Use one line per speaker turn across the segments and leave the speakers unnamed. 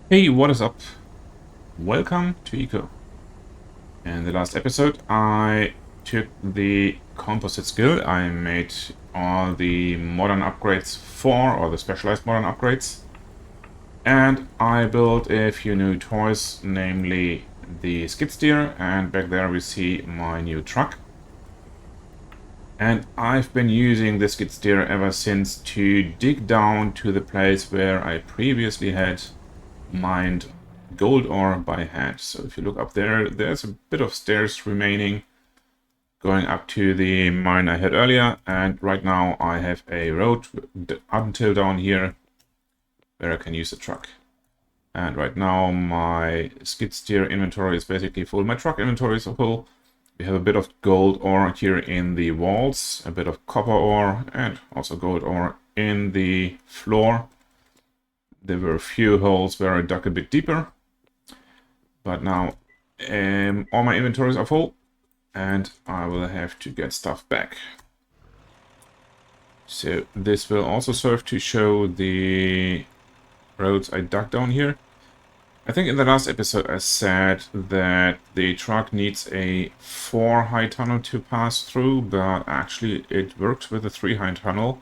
Hey, what is up? Welcome to Eco. In the last episode, I took the composite skill. I made all the modern upgrades or the specialized modern upgrades. And I built a few new toys, namely the skid steer. And back there we see my new truck. And I've been using the skid steer ever since to dig down to the place where I previously had mined gold ore by hand. So if you look up there, there's a bit of stairs remaining going up to the mine I had earlier. And right now I have a road until down here where I can use the truck. And right now my skid steer inventory is basically full. My truck inventory is full. We have a bit of gold ore here in the walls, a bit of copper ore, and also gold ore in the floor. There were a few holes where I dug a bit deeper, but now all my inventories are full, and I will have to get stuff back. So this will also serve to show the roads I dug down here. I think in the last episode I said that the truck needs a 4 high tunnel to pass through, but actually it works with a 3 high tunnel.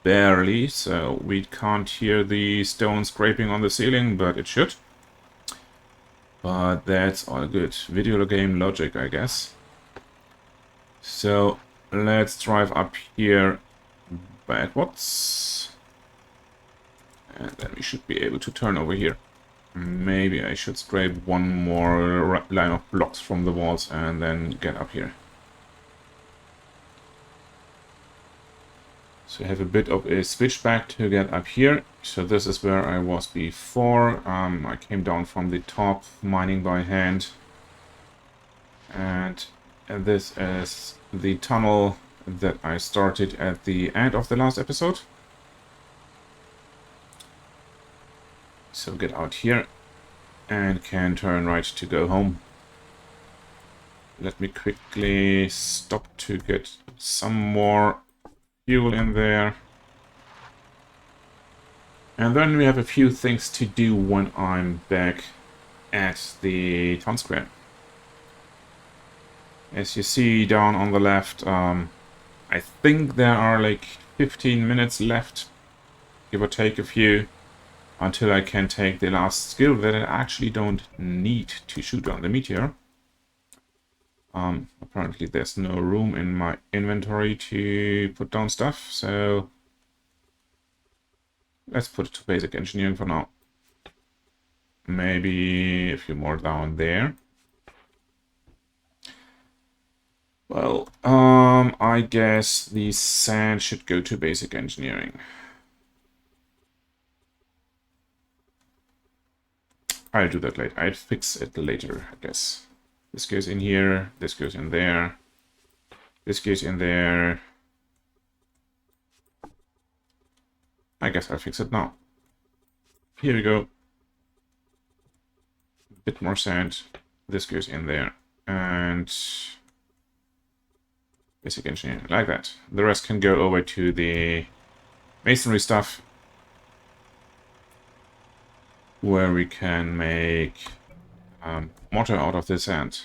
Barely, so we can't hear the stone scraping on the ceiling, but it should. But that's all good. Video game logic, I guess. So let's drive up here backwards. And then we should be able to turn over here. Maybe I should scrape one more line of blocks from the walls and then get up here. So I have a bit of a switchback to get up here. So this is where I was before. I came down from the top, mining by hand. And this is the tunnel that I started at the end of the last episode. So get out here and can turn right to go home. Let me quickly stop to get some more fuel in there. And then we have a few things to do when I'm back at the town square. As you see down on the left, I think there are like 15 minutes left, give or take a few, until I can take the last skill that I actually don't need to shoot on the meteor. Apparently there's no room in my inventory to put down stuff, so let's put it to basic engineering for now. Maybe a few more down there. Well, I guess the sand should go to basic engineering. I'll do that later. I'll fix it later, I guess. This goes in here, this goes in there, this goes in there. I guess I'll fix it now. Here we go. A bit more sand. This goes in there. And basic engineering, like that. The rest can go over to the masonry stuff, where we can make mortar out of this sand.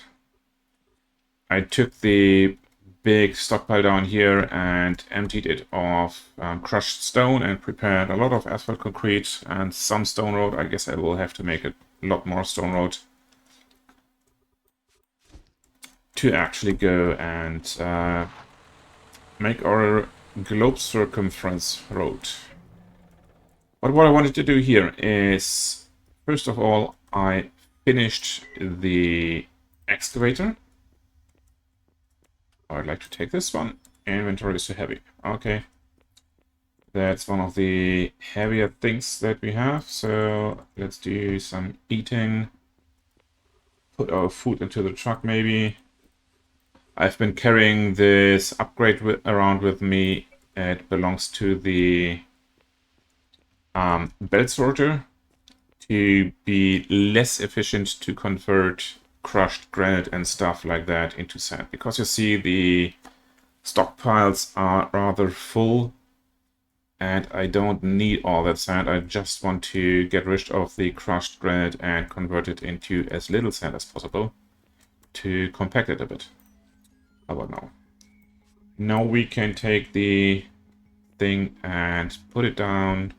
I took the big stockpile down here and emptied it of crushed stone and prepared a lot of asphalt concrete and some stone road. I guess I will have to make a lot more stone road to actually go and make our globe circumference road. But what I wanted to do here is, first of all, I finished the excavator. I'd like to take this one. Inventory is too heavy. Okay. That's one of the heavier things that we have. So let's do some eating. Put our food into the truck maybe. I've been carrying this upgrade around with me. It belongs to the belt sorter to be less efficient to convert crushed granite and stuff like that into sand, because you see the stockpiles are rather full And I don't need all that sand. I just want to get rid of the crushed granite and convert it into as little sand as possible to compact it a bit. How about now? Now we can take the thing and put it down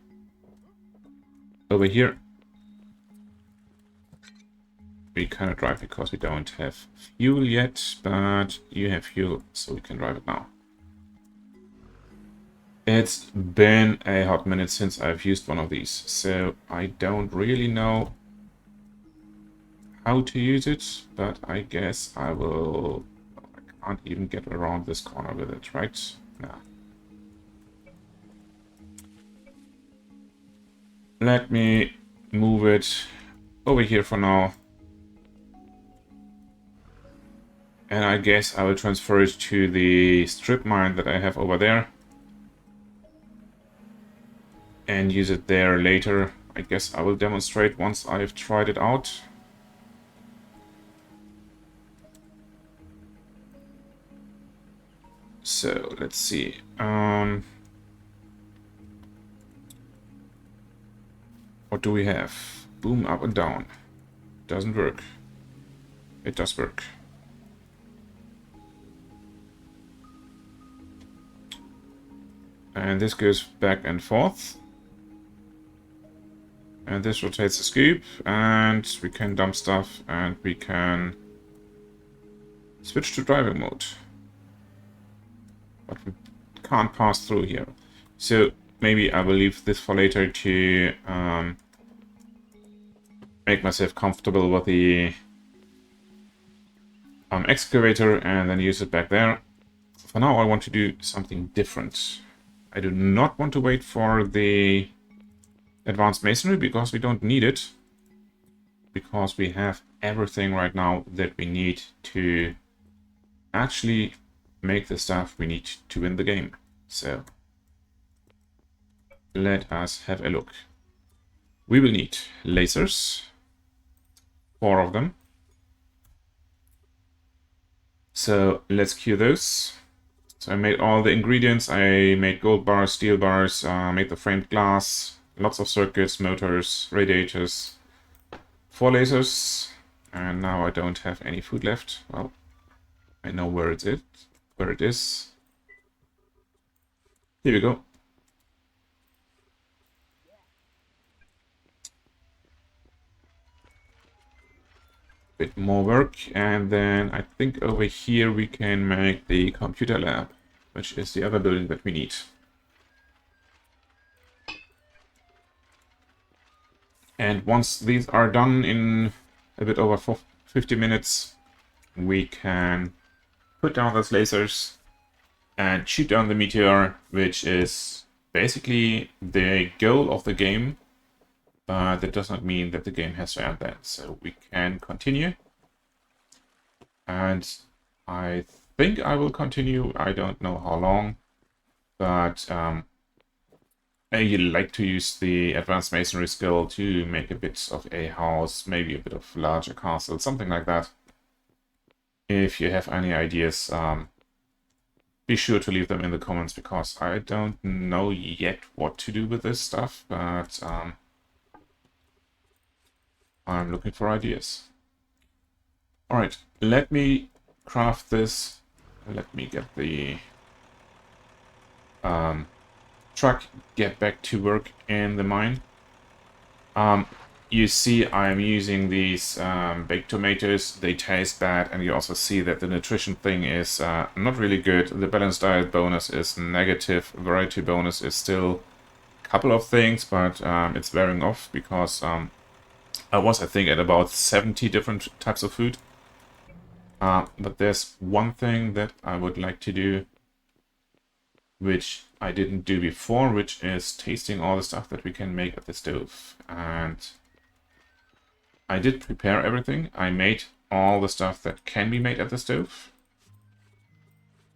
over here. We cannot drive because we don't have fuel yet, but you have fuel, so we can drive it now. It's been a hot minute since I've used one of these, so I don't really know how to use it, but I guess I will. I can't even get around this corner with it, right? Nah. Let me move it over here for now. And I guess I will transfer it to the strip mine that I have over there. And use it there later. I guess I will demonstrate once I've tried it out. So, let's see. What do we have? Boom, up and down. Doesn't work. It does work. And this goes back and forth. And this rotates the scoop, and we can dump stuff, and we can switch to driving mode. But we can't pass through here. So maybe I will leave this for later to make myself comfortable with the excavator and then use it back there. For now, I want to do something different. I do not want to wait for the Advanced Masonry because we don't need it. Because we have everything right now that we need to actually make the stuff we need to win the game. So let us have a look. We will need lasers, 4 of them. So let's cue those. So I made all the ingredients. I made gold bars, steel bars, made the framed glass, lots of circuits, motors, radiators, 4 lasers. And now I don't have any food left. Well, I know where it is. Here we go. Bit more work, and then I think over here we can make the computer lab, which is the other building that we need. And once these are done in a bit over 50 minutes, we can put down those lasers and shoot down the meteor, which is basically the goal of the game. But that does not mean that the game has to end then. So we can continue. And I think I will continue. I don't know how long. But I like to use the Advanced Masonry skill to make a bit of a house, maybe a bit of larger castle, something like that. If you have any ideas, be sure to leave them in the comments, because I don't know yet what to do with this stuff. But I'm looking for ideas. Alright, let me craft this. Let me get the truck, get back to work in the mine. You see I'm using these baked tomatoes. They taste bad, and you also see that the nutrition thing is not really good. The balanced diet bonus is negative. Variety bonus is still a couple of things, but it's wearing off because I was, I think, at about 70 different types of food. But there's one thing that I would like to do, which I didn't do before, which is tasting all the stuff that we can make at the stove. And I did prepare everything. I made all the stuff that can be made at the stove.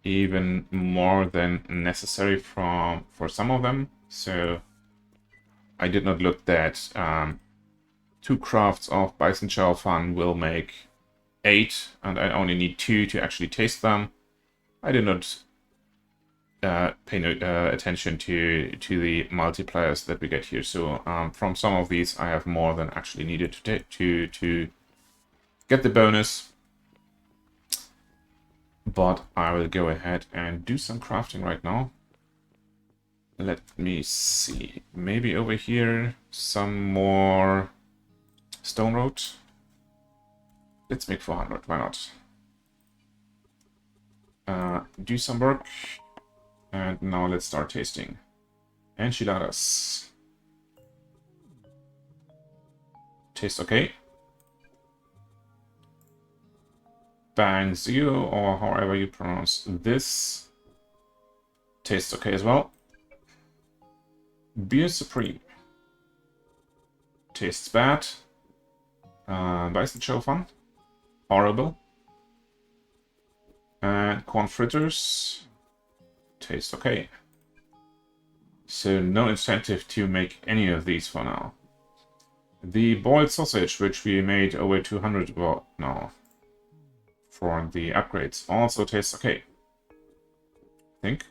Even more than necessary for some of them. So I did not look that 2 crafts of bison chow fan will make 8, and I only need 2 to actually taste them. I did not pay no attention to the multipliers that we get here. So from some of these, I have more than actually needed to get the bonus. But I will go ahead and do some crafting right now. Let me see. Maybe over here, some more stone road. Let's make 400. Why not? Do some work. And now let's start tasting. Enchiladas. Taste okay. Bangzio, or however you pronounce this. Tastes okay as well. Beer Supreme. Tastes bad. Bison Chow Fun. Horrible. And corn fritters. Tastes okay. So no incentive to make any of these for now. The boiled sausage, which we made over 200 well, no, for the upgrades, also tastes okay. I think.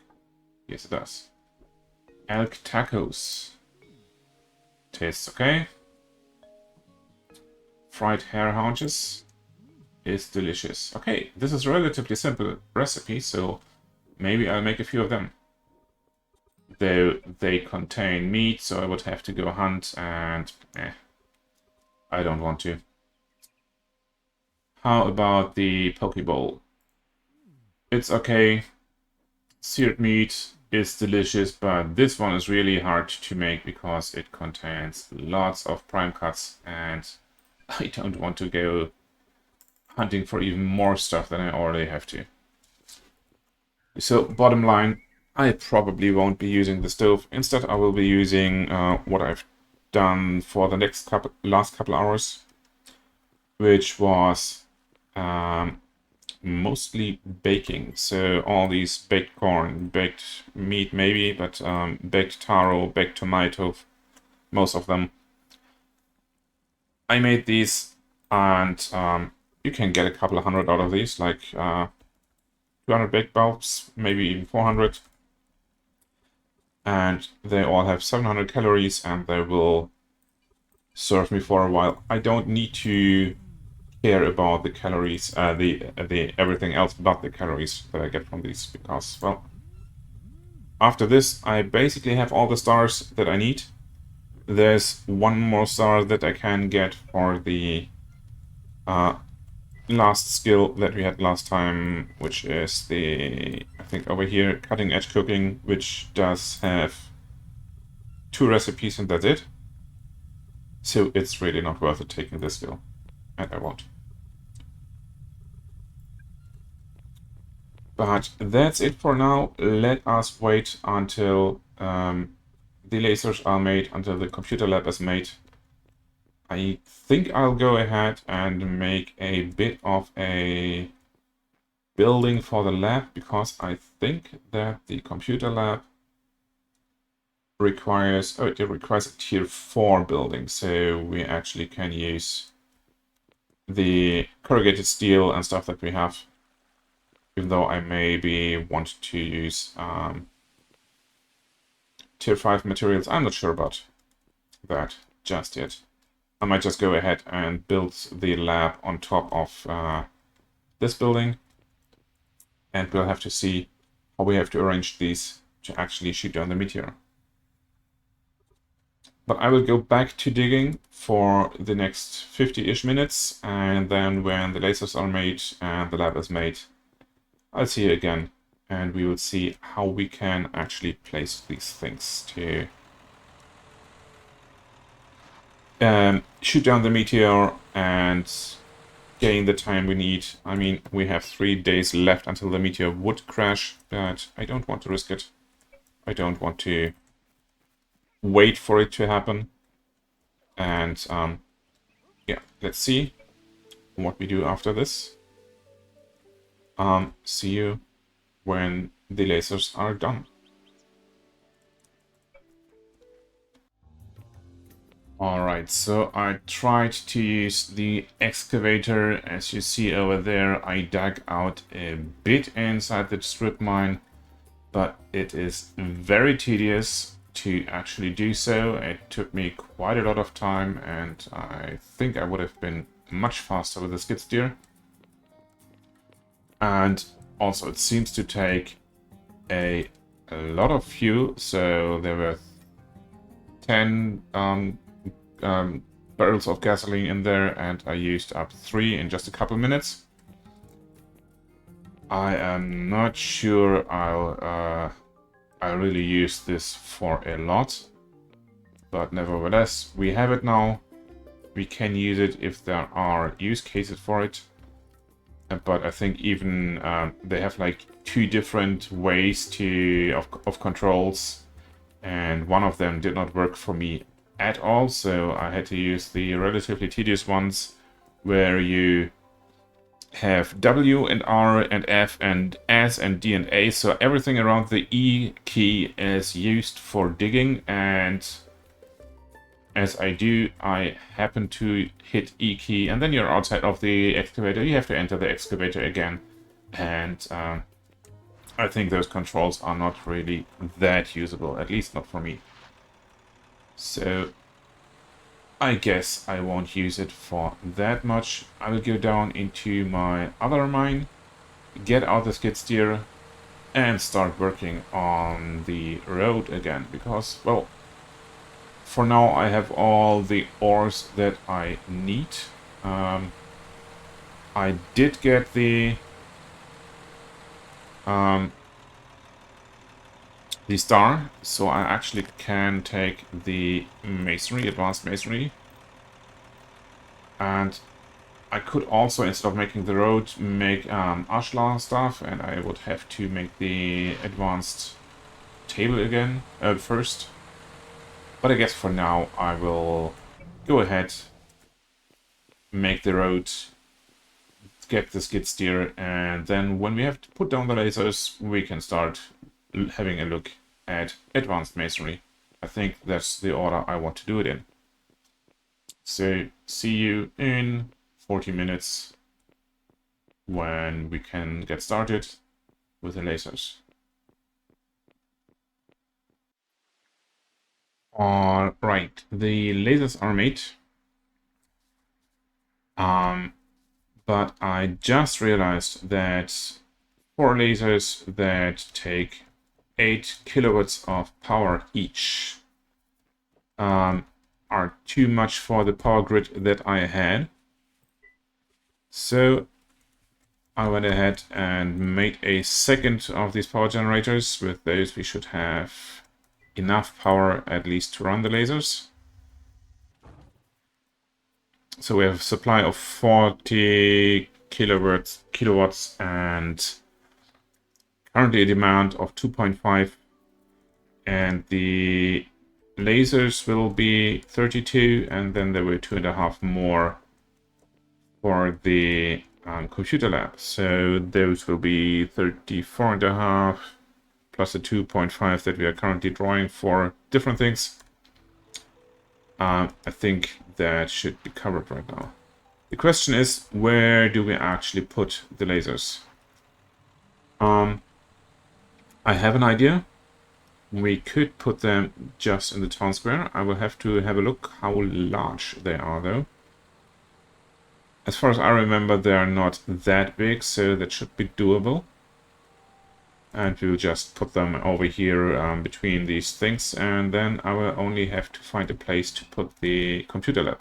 Yes, it does. Elk tacos. Tastes okay. Fried hare haunches is delicious. Okay, this is a relatively simple recipe, so maybe I'll make a few of them. Though they contain meat, so I would have to go hunt, and I don't want to. How about the poke bowl? It's okay. Seared meat is delicious, but this one is really hard to make because it contains lots of prime cuts, and I don't want to go hunting for even more stuff than I already have to. So, bottom line, I probably won't be using the stove. Instead, I will be using what I've done for the last couple hours, which was mostly baking. So all these baked corn, baked meat maybe, but baked taro, baked tomato, most of them. I made these, and you can get a couple of hundred out of these, like 200 baked bulbs, maybe even 400. And they all have 700 calories, and they will serve me for a while. I don't need to care about the calories, the everything else but the calories that I get from these, because, well, after this, I basically have all the stars that I need. There's one more star that I can get for the last skill that we had last time, which is the, I think over here, cutting edge cooking, which does have 2 recipes and that's it. So it's really not worth it taking this skill, and I won't. But that's it for now. Let us wait until the lasers are made, until the computer lab is made. I think I'll go ahead and make a bit of a building for the lab, because I think that the computer lab requires, it requires a tier 4 building, so we actually can use the corrugated steel and stuff that we have, even though I maybe want to use tier 5 materials. I'm not sure about that just yet. I might just go ahead and build the lab on top of this building, and we'll have to see how we have to arrange these to actually shoot down the meteor. But I will go back to digging for the next 50-ish minutes, and then when the lasers are made and the lab is made, I'll see you again, and we will see how we can actually place these things to shoot down the meteor and gain the time we need. I mean, we have 3 days left until the meteor would crash, but I don't want to risk it. I don't want to wait for it to happen. And yeah, let's see what we do after this. See you when the lasers are done. Alright, so I tried to use the excavator. As you see over there, I dug out a bit inside the strip mine, but it is very tedious to actually do so. It took me quite a lot of time, and I think I would have been much faster with the skid steer. And also it seems to take a lot of fuel, so there were 10 barrels of gasoline in there, and I used up 3 in just a couple minutes. I am not sure I really use this for a lot, but nevertheless, we have it now. We can use it if there are use cases for it. But I think even they have like 2 different ways of controls, and one of them did not work for me at all, so I had to use the relatively tedious ones where you have W and R and F and S and D and A, so everything around the E key is used for digging, and as I do, I happen to hit E key, and then you're outside of the excavator. You have to enter the excavator again, and I think those controls are not really that usable, at least not for me. So I guess I won't use it for that much. I will go down into my other mine, get out the skid steer, and start working on the road again, because, well, for now I have all the ores that I need. I did get the star, so I actually can take the masonry, advanced masonry, and I could also, instead of making the road, make ashlar stuff, and I would have to make the advanced table again first. But I guess for now I will go ahead, make the road, get the skid steer, and then when we have to put down the lasers, we can start having a look at advanced masonry. I think that's the order I want to do it in. So see you in 40 minutes when we can get started with the lasers. Alright, the lasers are made. But I just realized that 4 lasers that take 8 kilowatts of power each are too much for the power grid that I had. So I went ahead and made a second of these power generators. With those we should have enough power at least to run the lasers. So we have a supply of 40 kilowatts and currently a demand of 2.5, and the lasers will be 32, and then there were 2.5 more for the computer lab. So those will be 34.5 plus the 2.5 that we are currently drawing for different things. I think that should be covered right now. The question is, where do we actually put the lasers? I have an idea. We could put them just in the town square. I will have to have a look how large they are, though. As far as I remember, they are not that big, so that should be doable. And we'll just put them over here between these things, and then I will only have to find a place to put the computer lab.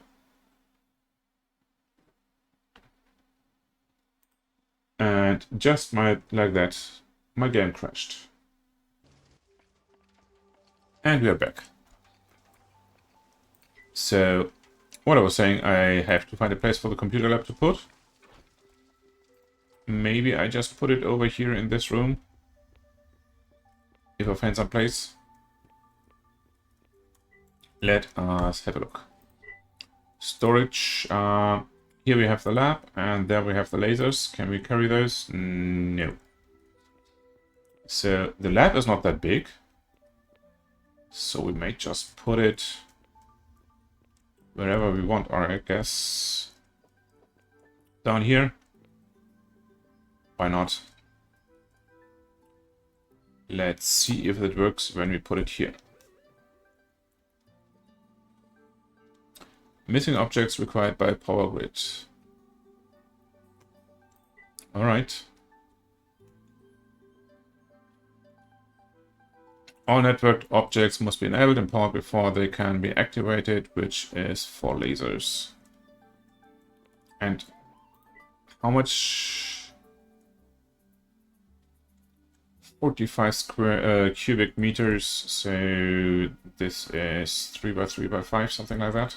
And just like that, my game crashed. And we are back. So, what I was saying, I have to find a place for the computer lab to put. Maybe I just put it over here in this room. If I find some place. Let us have a look. Storage. Here we have the lab, and there we have the lasers. Can we carry those? No. So the lab is not that big. So we may just put it wherever we want, or I guess down here. Why not? Let's see if it works when we put it here. Missing objects required by power grid. Alright. All networked objects must be enabled and powered before they can be activated, which is for lasers. And how much? 45 square cubic meters, so this is 3 by 3 by 5, something like that.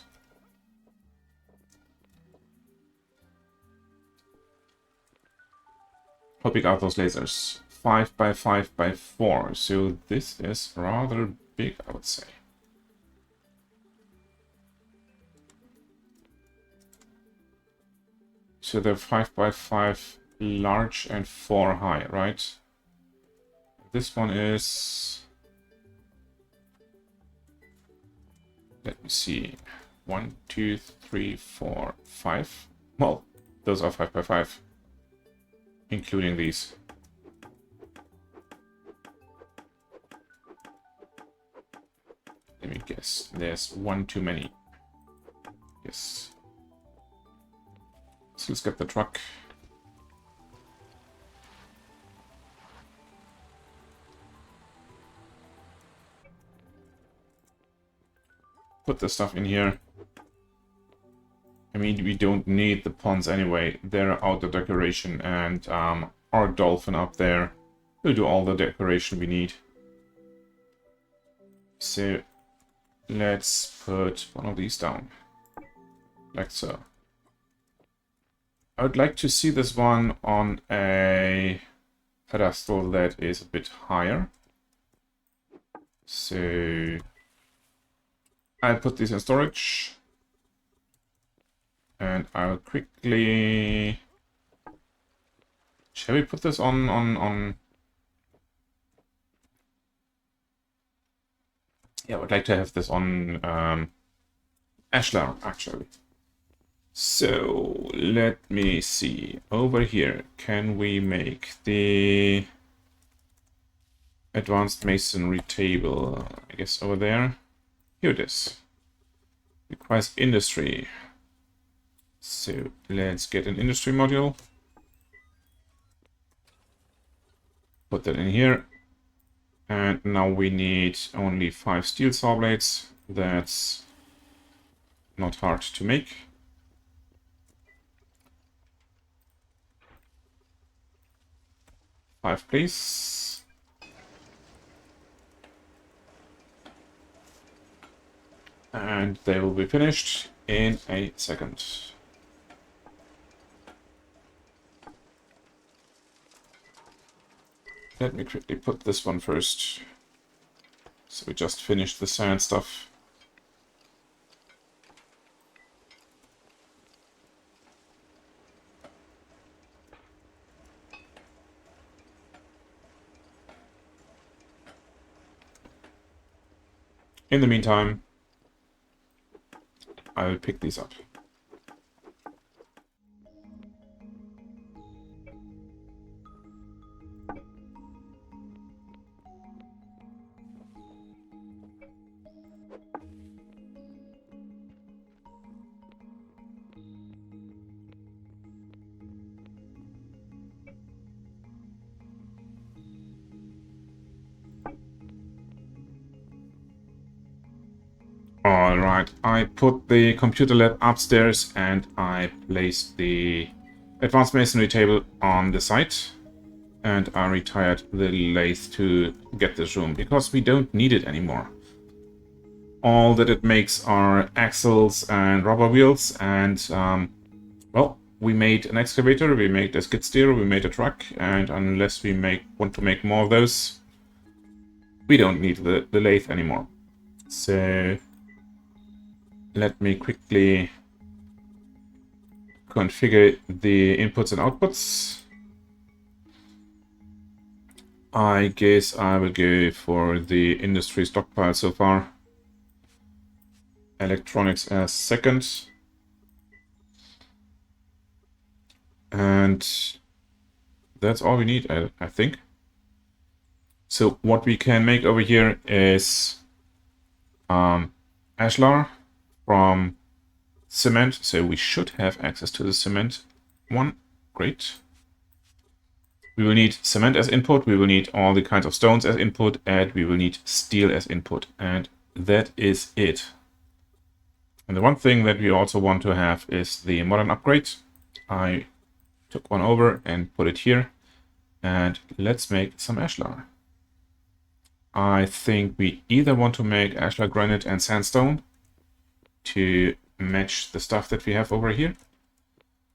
How big are those lasers? 5 by 5 by 4, so this is rather big, I would say. So they're 5 by 5 large and 4 high, right? This one is... Let me see. 1, 2, 3, 4, 5. Well, those are 5 by 5, including these. Let me guess. There's one too many. Yes. So let's get the truck. Put the stuff in here. I mean, we don't need the ponds anyway. They're outdoor decoration, and our dolphin up there will do all the decoration we need. So let's put one of these down, like so. I would like to see this one on a pedestal that is a bit higher. So I'll put this in storage. And I'll quickly... Shall we put this on... Yeah, I would like to have this on Ashlar, actually. So, let me see. Over here, can we make the Advanced Masonry table? I guess over there. Here it is. Requires industry. So, let's get an industry module. Put that in here. And now we need only 5 steel saw blades. That's not hard to make. Five, please. And they will be finished in a second. Let me quickly put this one first. So we just finished the sand stuff. In the meantime, I will pick these up. Alright, I put the computer lab upstairs and I placed the Advanced Masonry table on the site. And I retired the lathe to get this room, because we don't need it anymore. All that it makes are axles and rubber wheels, and, well, we made an excavator, we made a skid steer, we made a truck, and unless we want to make more of those, we don't need the lathe anymore. So let me quickly configure the inputs and outputs. I guess I will go for the industry stockpile so far. Electronics as second. And that's all we need, I think. So what we can make over here is ashlar from cement. So we should have access to the cement one. Great. We will need cement as input, we will need all the kinds of stones as input, and we will need steel as input. And that is it. And the one thing that we also want to have is the modern upgrade. I took one over and put it here. And let's make some ashlar. I think we either want to make ashlar granite and sandstone to match the stuff that we have over here.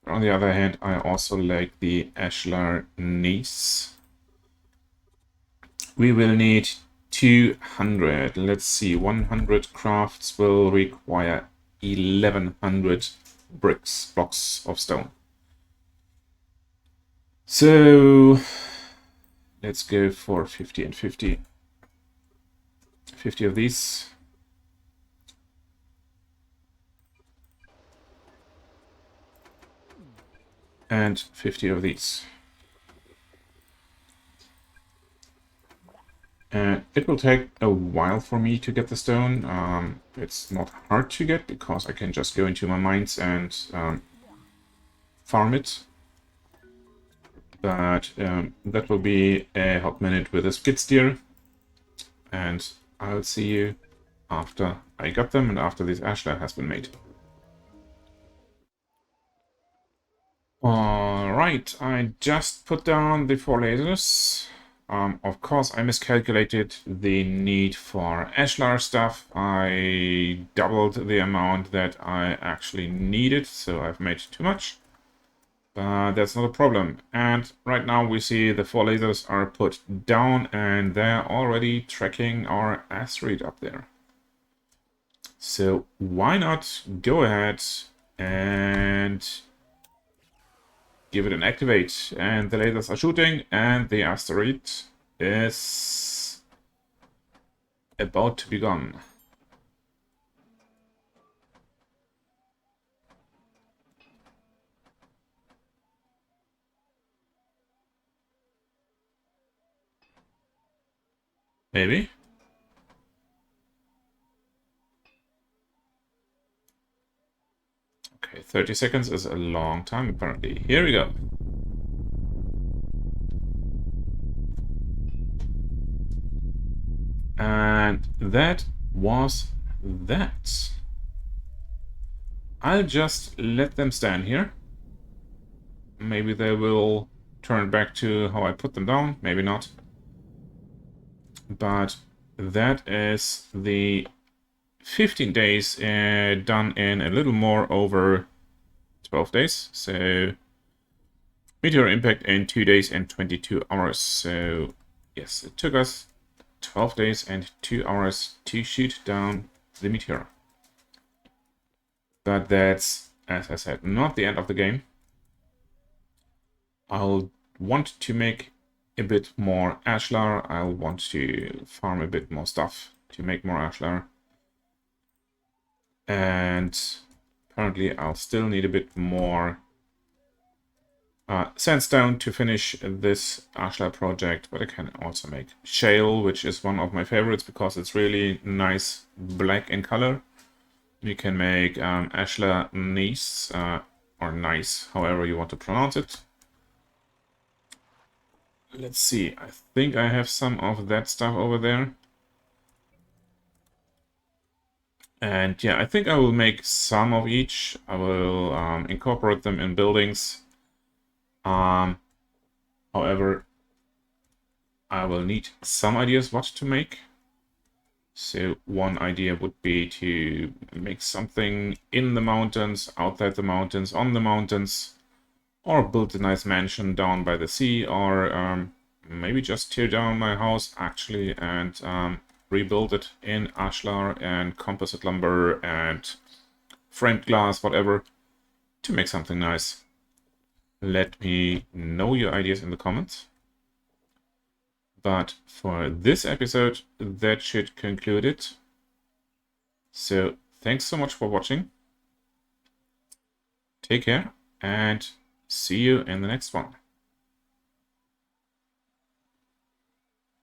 On the other hand, I also like the ashlar gneiss. We will need 200. Let's see, 100 crafts will require 1100 blocks of stone. So let's go for 50 and 50. 50 of these. And 50 of these. And it will take a while for me to get the stone. It's not hard to get because I can just go into my mines and farm it. But that will be a hot minute with a skid steer. And I'll see you after I got them and after this ashlar has been made. Alright, I just put down the 4 lasers. Of course, I miscalculated the need for ashlar stuff. I doubled the amount that I actually needed, so I've made too much. But that's not a problem. And right now we see the 4 lasers are put down and they're already tracking our asteroid up there. So why not go ahead and give it an activate, and the lasers are shooting, and the asteroid is about to be gone. Maybe? Okay, 30 seconds is a long time, apparently. Here we go. And that was that. I'll just let them stand here. Maybe they will turn back to how I put them down, maybe not. But that is the 15 days done in a little more over 12 days. So meteor impact in 2 days and 22 hours. So yes, it took us 12 days and 2 hours to shoot down the meteor. But that's, as I said, not the end of the game. I'll want to make a bit more ashlar. I'll want to farm a bit more stuff to make more ashlar. And apparently I'll still need a bit more sandstone to finish this ashlar project, but I can also make shale, which is one of my favorites because it's really nice black in color. You can make ashlar gneiss, or nice, however you want to pronounce it. Let's see, I think I have some of that stuff over there. And yeah, I think I will make some of each. I will incorporate them in buildings. However, I will need some ideas what to make. So one idea would be to make something in the mountains, outside the mountains, on the mountains, or build a nice mansion down by the sea, or maybe just tear down my house actually and rebuild it in ashlar and composite lumber and framed glass, whatever, to make something nice. Let me know your ideas in the comments. But for this episode, that should conclude it. So thanks so much for watching. Take care and see you in the next one.